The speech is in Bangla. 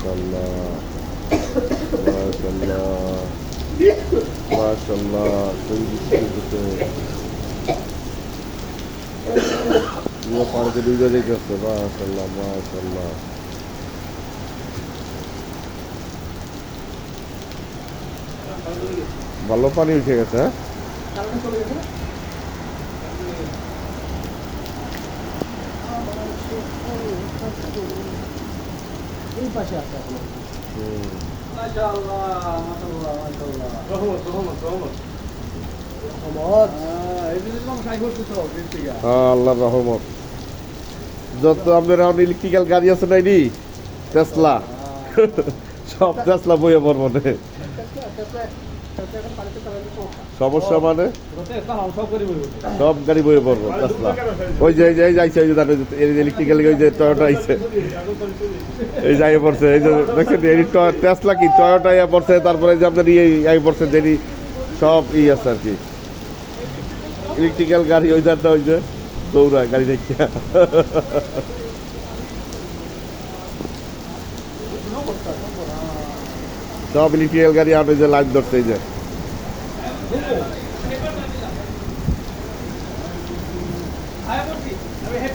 মাশাআল্লাহ মাশাআল্লাহ মাশাআল্লাহ সঙ্গীত পানিতে ডুবে দেখতেছে মাশাআল্লাহ মাশাআল্লাহ ভালো পানি উঠে গেছে হ্যাঁ এই পাশে আছে আল্লাহ রহমত যত আপনার ইলেকট্রিক্যাল গাড়ি আছে নাইনি টেসলা সব টেসলা বইয়ে পড়বো না সমস্যা মানে সব গাড়ি বইয়ে পড়বো টেসলা ওই যে যাইছে ওই যে ইলেকট্রিক্যাল ওই যে টয়োটা আইছে এই যাই পড়ছে এই যে দেখছেন টেসলা কি টয়োটা ইয়া পড়ছে তারপরে যে আপনার ইয়ে পড়ছে যেটি সব আছে আর কি ইলেকট্রিক্যাল গাড়ি ওই যারটা ওই যে দৌড়ায় গাড়ি দেখে সব ইলেকট্রিক্যাল গাড়ি আপনি যে লাইন ধরছে এই যে